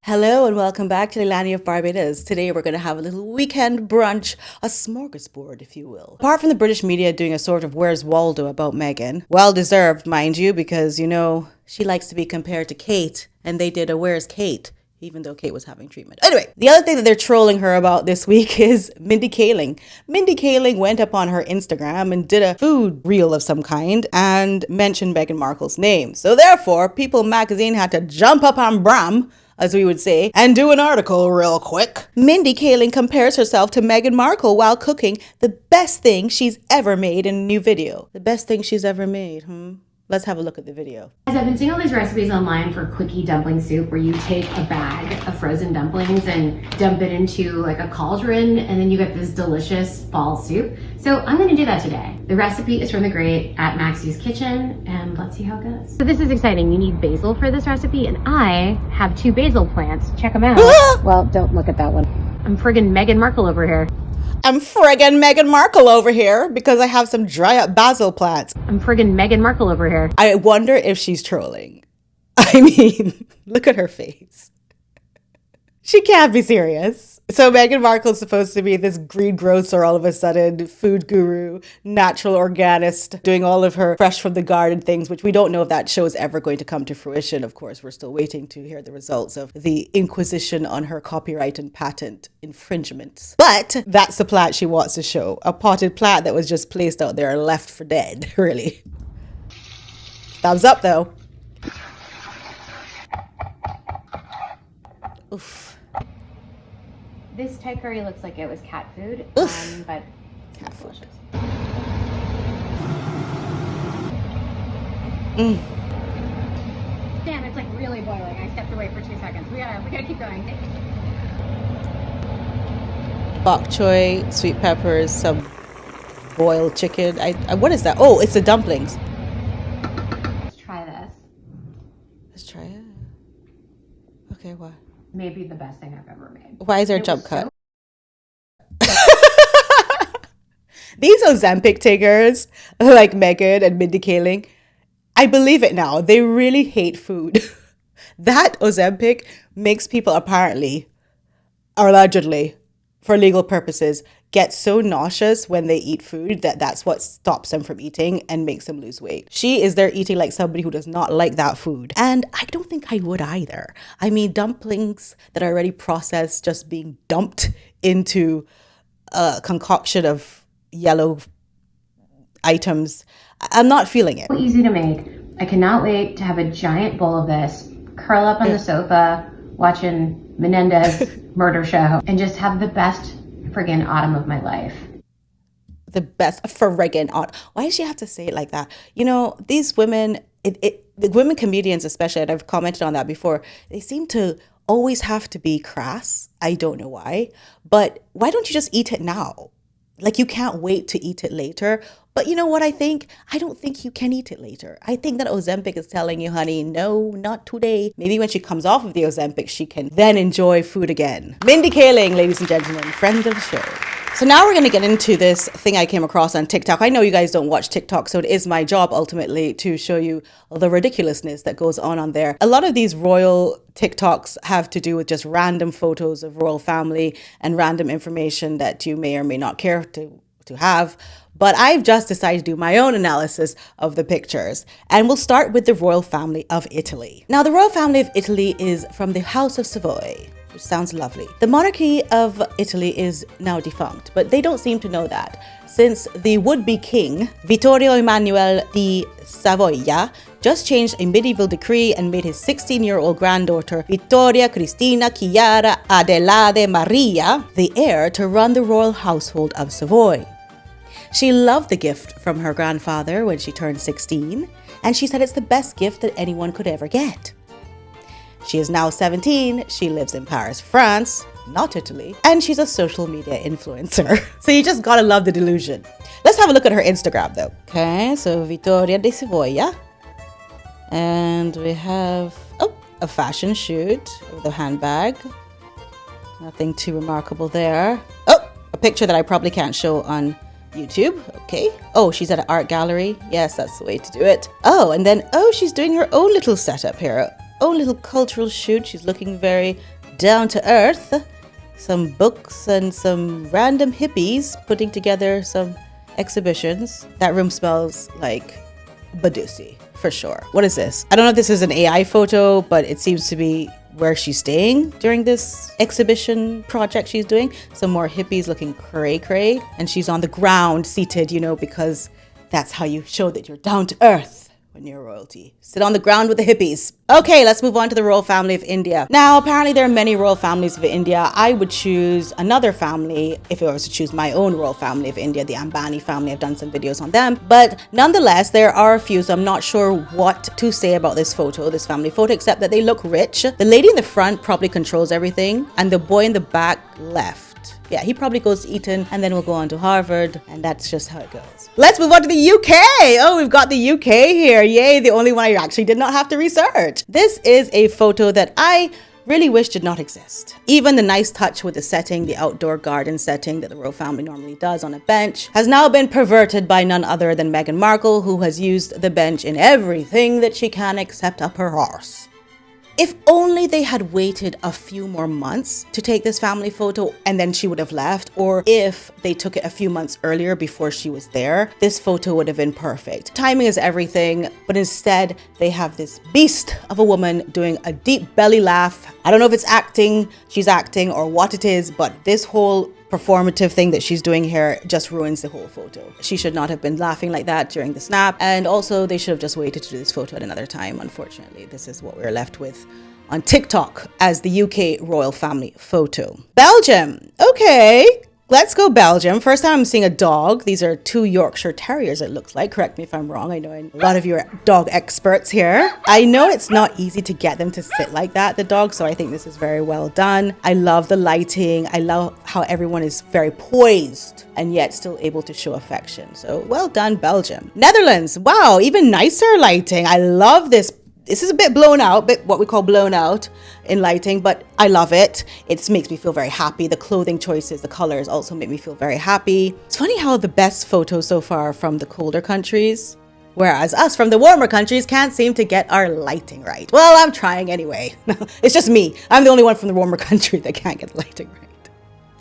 Hello and welcome back to Leilani of Barbados. Today we're going to have a little weekend brunch, a smorgasbord if you will. Apart from the British media doing a sort of Where's Waldo about Meghan, well deserved mind you, because you know, she likes to be compared to Kate and they did a Where's Kate? Even though Kate was having treatment. Anyway, the other thing that they're trolling her about this week is Mindy Kailing. Mindy Kailing went up on her Instagram and did a food reel of some kind and mentioned Meghan Markle's name. So therefore, People magazine had to jump up on Bram, as we would say, and do an article real quick. Mindy Kailing compares herself to Meghan Markle while cooking the best thing she's ever made in a new video. The best thing she's ever made, Let's have a look at the video. I've been seeing all these recipes online for quickie dumpling soup where you take a bag of frozen dumplings and dump it into like a cauldron and then you get this delicious fall soup. So I'm gonna do that today. The recipe is from the great at Maxie's Kitchen and let's see how it goes. So this is exciting. You need basil for this recipe and I have 2 basil plants. Check them out. Well, don't look at that one. I'm friggin' Meghan Markle over here. I'm friggin' Meghan Markle over here because I have some dry up basil plants. I'm friggin' Meghan Markle over here. I wonder if she's trolling. I mean, look at her face. She can't be serious. So Meghan Markle's supposed to be this greengrocer all of a sudden, food guru, natural organist, doing all of her fresh from the garden things, which we don't know if that show is ever going to come to fruition. Of course, we're still waiting to hear the results of the inquisition on her copyright and patent infringements. But that's the plant she wants to show. A potted plant that was just placed out there and left for dead, really. Thumbs up though. Oof. This Thai curry looks like it was cat food, but cat food. Delicious. Damn, it's like really boiling. I stepped away for 2 seconds. We gotta keep going. Bok choy, sweet peppers, some boiled chicken. What is that? Oh, it's the dumplings. Let's try this. Let's try it. Okay, what? Maybe the best thing I've ever made. Why is there a jump cut? These Ozempic takers, like Meghan and Mindy Kailing, I believe it now. They really hate food. That Ozempic makes people apparently, or allegedly, for legal purposes, get so nauseous when they eat food that that's what stops them from eating and makes them lose weight. She is there eating like somebody who does not like that food. And I don't think I would either. I mean, dumplings that are already processed just being dumped into a concoction of yellow items, I'm not feeling it. Easy to make. I cannot wait to have a giant bowl of this, curl up on the sofa, watching Menendez murder show, and just have the best friggin' autumn of my life. The best friggin' autumn. Why does she have to say it like that? You know, these women, the women comedians especially, and I've commented on that before, they seem to always have to be crass. I don't know why. But why don't you just eat it now? Like you can't wait to eat it later. But you know what I think? I don't think you can eat it later. I think that Ozempic is telling you, honey, no, not today. Maybe when she comes off of the Ozempic, she can then enjoy food again. Mindy Kailing, ladies and gentlemen, friend of the show. So now we're going to get into this thing I came across on TikTok. I know you guys don't watch TikTok, so it is my job ultimately to show you the ridiculousness that goes on there. A lot of these royal TikToks have to do with just random photos of royal family and random information that you may or may not care to have. But I've just decided to do my own analysis of the pictures. And we'll start with the royal family of Italy. Now, the royal family of Italy is from the House of Savoy, which sounds lovely. The monarchy of Italy is now defunct, but they don't seem to know that, since the would-be king, Vittorio Emanuele di Savoia, just changed a medieval decree and made his 16-year-old granddaughter, Vittoria Cristina Chiara Adelaide Maria, the heir to run the royal household of Savoy. She loved the gift from her grandfather when she turned 16, and she said it's the best gift that anyone could ever get. She is now 17, she lives in Paris, France, not Italy, and she's a social media influencer. So you just gotta love the delusion. Let's have a look at her Instagram though. Okay, so Vittoria di Savoia. And we have, a fashion shoot with a handbag. Nothing too remarkable there. Oh, a picture that I probably can't show on YouTube. Okay. Oh, she's at an art gallery. Yes, that's the way to do it. Oh, and then, she's doing her own little setup here. Own little cultural shoot. She's looking very down to earth. Some books and some random hippies putting together some exhibitions. That room smells like Badusi, for sure. What is this? I don't know if this is an AI photo, but it seems to be where she's staying during this exhibition project she's doing. Some more hippies looking cray-cray. And she's on the ground, seated, you know, because that's how you show that you're down to earth when you're royalty. Sit on the ground with the hippies. Okay, let's move on to the royal family of India. Now, apparently there are many royal families of India. I would choose another family if I was to choose my own royal family of India, the Ambani family. I've done some videos on them. But nonetheless, there are a few, so I'm not sure what to say about this photo, this family photo, except that they look rich. The lady in the front probably controls everything, and the boy in the back left. Yeah, he probably goes to Eton and then we'll go on to Harvard, and that's just how it goes. Let's move on to the UK. Oh, we've got the UK here. Yay, the only one I actually did not have to research. This is a photo that I really wish did not exist. Even the nice touch with the setting, the outdoor garden setting that the royal family normally does on a bench, has now been perverted by none other than Meghan Markle, who has used the bench in everything that she can except up her horse. If only they had waited a few more months to take this family photo and then she would have left, or if they took it a few months earlier before she was there, this photo would have been perfect. Timing is everything, but instead they have this beast of a woman doing a deep belly laugh. I don't know if it's acting, she's acting, or what it is, but this whole performative thing that she's doing here just ruins the whole photo. She should not have been laughing like that during the snap, and also they should have just waited to do this photo at another time. Unfortunately, this is what we're left with on TikTok as the UK royal family photo. Belgium. Okay, let's go Belgium. First time I'm seeing a dog. These are 2 Yorkshire Terriers, it looks like. Correct me if I'm wrong. I know a lot of you are dog experts here. I know it's not easy to get them to sit like that, the dog, so I think this is very well done. I love the lighting. I love how everyone is very poised and yet still able to show affection. So well done, Belgium. Netherlands. Wow, even nicer lighting. I love this. This is a bit blown out, bit what we call blown out in lighting, but I love it. It makes me feel very happy. The clothing choices, the colors also make me feel very happy. It's funny how the best photos so far are from the colder countries, whereas us from the warmer countries can't seem to get our lighting right. Well, I'm trying anyway. It's just me. I'm the only one from the warmer country that can't get the lighting right.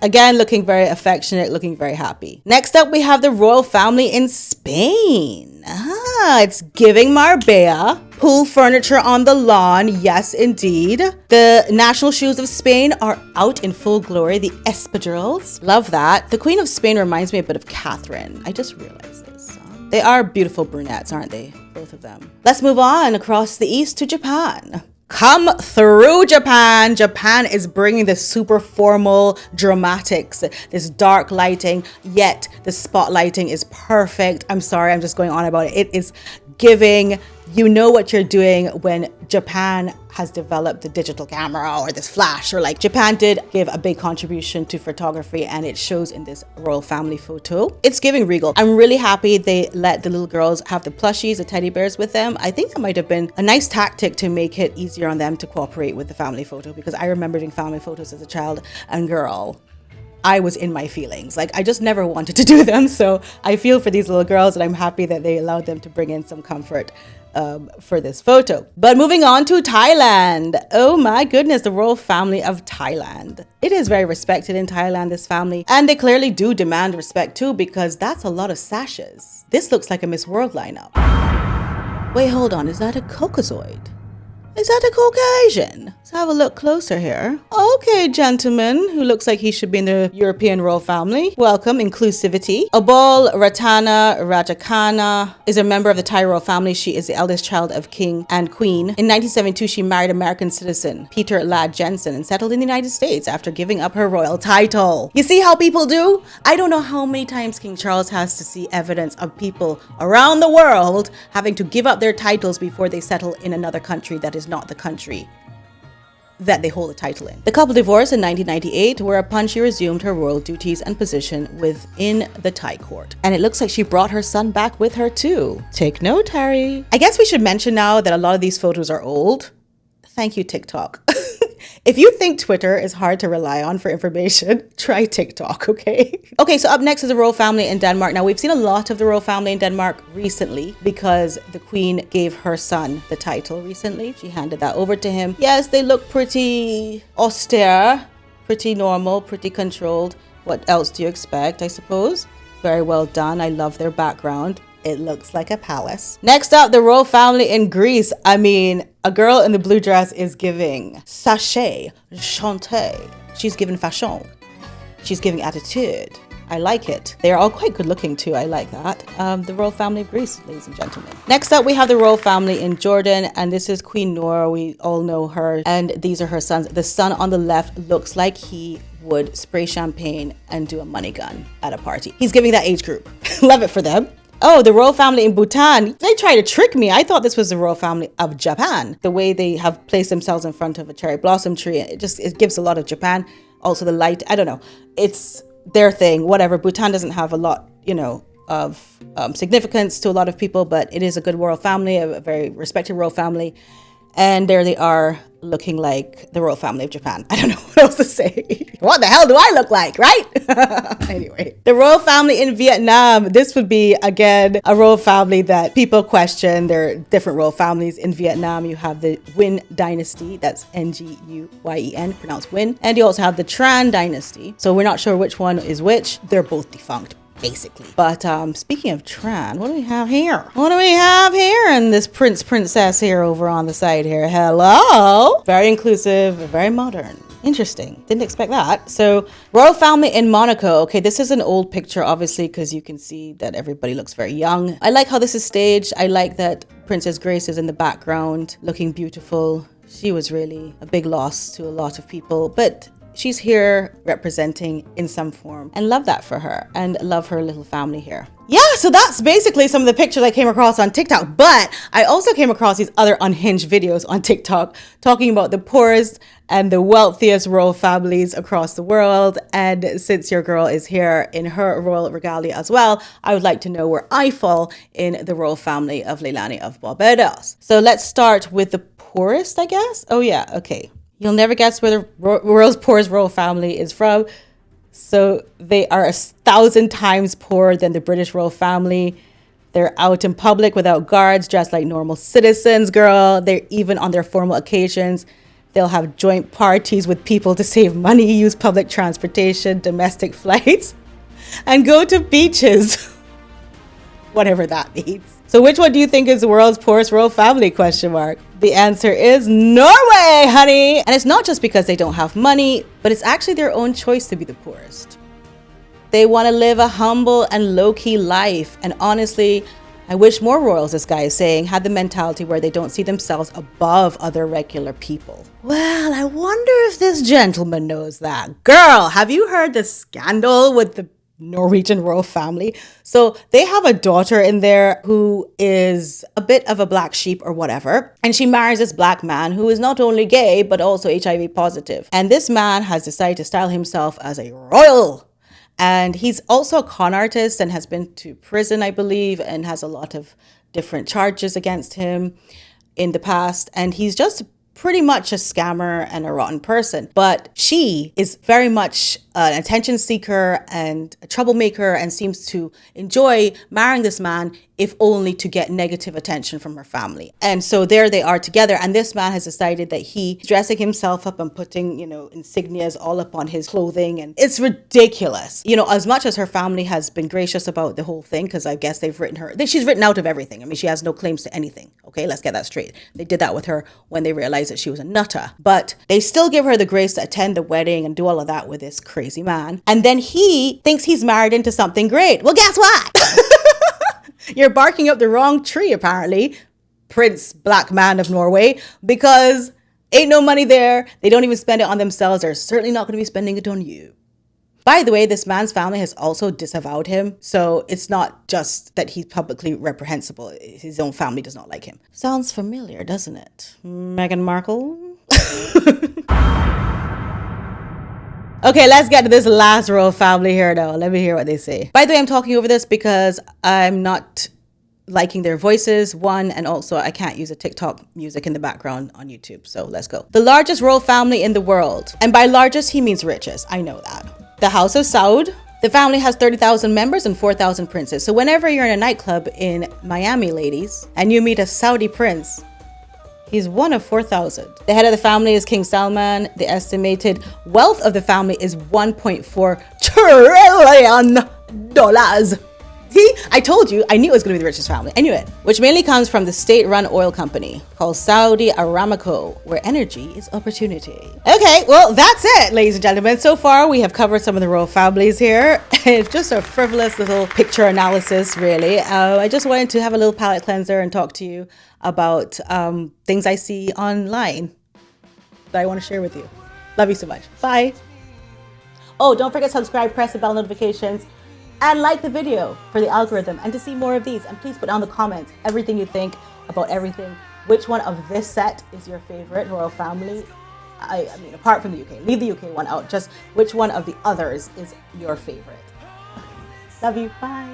Again, looking very affectionate, looking very happy. Next up, we have the royal family in Spain. It's giving Marbella. Pool furniture on the lawn. Yes, indeed. The national shoes of Spain are out in full glory. The espadrilles. Love that. The Queen of Spain reminds me a bit of Catherine. I just realized this. They are beautiful brunettes, aren't they? Both of them. Let's move on across the east to Japan. Come through, Japan. Japan is bringing this super formal dramatics, this dark lighting, yet the spotlighting is perfect. I'm sorry, I'm just going on about it. It is giving, you know what you're doing when Japan has developed the digital camera or this flash, or like Japan did give a big contribution to photography, and it shows in this royal family photo. It's giving regal. I'm really happy they let the little girls have the plushies, the teddy bears with them. I think that might have been a nice tactic to make it easier on them to cooperate with the family photo, because I remember doing family photos as a child, and girl, I was in my feelings. Like, I just never wanted to do them. So I feel for these little girls, and I'm happy that they allowed them to bring in some comfort for this photo. But moving on to Thailand. Oh my goodness, the royal family of Thailand. It is very respected in Thailand, this family. And they clearly do demand respect too, because that's a lot of sashes. This looks like a Miss World lineup. Wait, hold on. Is that a Caucasoid? Is that a Caucasian? Let's have a look closer here. Okay, gentleman who looks like he should be in the European royal family. Welcome, inclusivity. Abol Ratana Rajakana is a member of the Thai royal family. She is the eldest child of King and Queen. In 1972, she married American citizen Peter Ladd Jensen and settled in the United States after giving up her royal title. You see how people do? I don't know how many times King Charles has to see evidence of people around the world having to give up their titles before they settle in another country that is not the country that they hold the title in. The couple divorced in 1998, whereupon she resumed her royal duties and position within the Thai court. And it looks like she brought her son back with her too. Take note, Harry. I guess we should mention now that a lot of these photos are old. Thank you, TikTok. If you think Twitter is hard to rely on for information, try TikTok, okay? Okay, so up next is the royal family in Denmark. Now, we've seen a lot of the royal family in Denmark recently because the queen gave her son the title recently. She handed that over to him. Yes, they look pretty austere, pretty normal, pretty controlled. What else do you expect, I suppose? Very well done. I love their background. It looks like a palace. Next up, the royal family in Greece. I mean, a girl in the blue dress is giving sachet, chanté. She's giving fashion. She's giving attitude. I like it. They're all quite good looking too. I like that. The royal family of Greece, ladies and gentlemen. Next up, we have the royal family in Jordan, and this is Queen Noor. We all know her, and these are her sons. The son on the left looks like he would spray champagne and do a money gun at a party. He's giving that age group. Love it for them. Oh, the royal family in Bhutan. They try to trick me. I thought this was the royal family of Japan. The way they have placed themselves in front of a cherry blossom tree, it gives a lot of Japan. Also the light, I don't know. It's their thing, whatever. Bhutan doesn't have a lot, of significance to a lot of people, but it is a good royal family, a very respected royal family. And there they are, looking like the royal family of Japan. I don't know what else to say. What the hell do I look like, right? Anyway, the royal family in Vietnam. This would be, again, a royal family that people question. There are different royal families in Vietnam. You have the Nguyen dynasty. That's Nguyen, pronounced Nguyen. And you also have the Tran dynasty. So we're not sure which one is which. They're both defunct, basically. But speaking of Tran, what do we have here? What do we have here in this princess here over on the side here? Hello? Very inclusive, very modern. Interesting. Didn't expect that. So, royal family in Monaco. Okay, this is an old picture, obviously, because you can see that everybody looks very young. I like how this is staged. I like that Princess Grace is in the background, looking beautiful. She was really a big loss to a lot of people, but she's here representing in some form, and love that for her, and love her little family here. Yeah, so that's basically some of the pictures I came across on TikTok, but I also came across these other unhinged videos on TikTok talking about the poorest and the wealthiest royal families across the world. And since your girl is here in her royal regalia as well, I would like to know where I fall in the royal family of Leilani of Barbados. So let's start with the poorest, I guess. Oh yeah, okay. You'll never guess where the world's poorest royal family is from. So they are 1,000 times poorer than the British royal family. They're out in public without guards, dressed like normal citizens, girl. They're even on their formal occasions. They'll have joint parties with people to save money, use public transportation, domestic flights, and go to beaches. Whatever that means. So which one do you think is the world's poorest royal family, ? The answer is Norway, honey. And it's not just because they don't have money, but it's actually their own choice to be the poorest. They want to live a humble and low-key life. And honestly, I wish more royals, this guy is saying, had the mentality where they don't see themselves above other regular people. Well, I wonder if this gentleman knows that. Girl, have you heard the scandal with the Norwegian royal family? So they have a daughter in there who is a bit of a black sheep or whatever, and she marries this black man who is not only gay but also HIV positive. And this man has decided to style himself as a royal, and he's also a con artist and has been to prison, I believe, and has a lot of different charges against him in the past. And he's just pretty much a scammer and a rotten person. But she is very much an attention seeker and a troublemaker, and seems to enjoy marrying this man if only to get negative attention from her family. And so there they are together, and this man has decided that he's dressing himself up and putting, insignias all up on his clothing, and it's ridiculous. As much as her family has been gracious about the whole thing, because I guess they've written her, she's written out of everything. I mean, she has no claims to anything. Okay, let's get that straight. They did that with her when they realized that she was a nutter. But they still give her the grace to attend the wedding and do all of that with this crazy man. And then he thinks he's married into something great. Well, guess what? You're barking up the wrong tree, apparently, Prince Black Man of Norway, because ain't no money there. They don't even spend it on themselves. They're certainly not going to be spending it on you. By the way, this man's family has also disavowed him. So it's not just that he's publicly reprehensible. His own family does not like him. Sounds familiar, doesn't it? Meghan Markle? Okay, let's get to this last royal family here now. Let me hear what they say. By the way, I'm talking over this because I'm not liking their voices, one, and also I can't use a TikTok music in the background on YouTube. So let's go. The largest royal family in the world. And by largest, he means richest. I know that. The House of Saud. The family has 30,000 members and 4,000 princes. So whenever you're in a nightclub in Miami, ladies, and you meet a Saudi prince, he's one of 4,000. The head of the family is King Salman. The estimated wealth of the family is $1.4 trillion. See, I told you, I knew it was going to be the richest family. I knew it. Which mainly comes from the state-run oil company called Saudi Aramco, where energy is opportunity. Okay, well, that's it, ladies and gentlemen. So far, we have covered some of the royal families here. It's just a frivolous little picture analysis, really. I just wanted to have a little palate cleanser and talk to you about things I see online that I want to share with you. Love you so much. Bye. Oh, don't forget to subscribe, press the bell notifications, and like the video for the algorithm and to see more of these. And please put down the comments everything you think about everything. Which one of this set is your favorite royal family? I mean, apart from the UK, leave the UK one out. Just which one of the others is your favorite? Love you. Bye.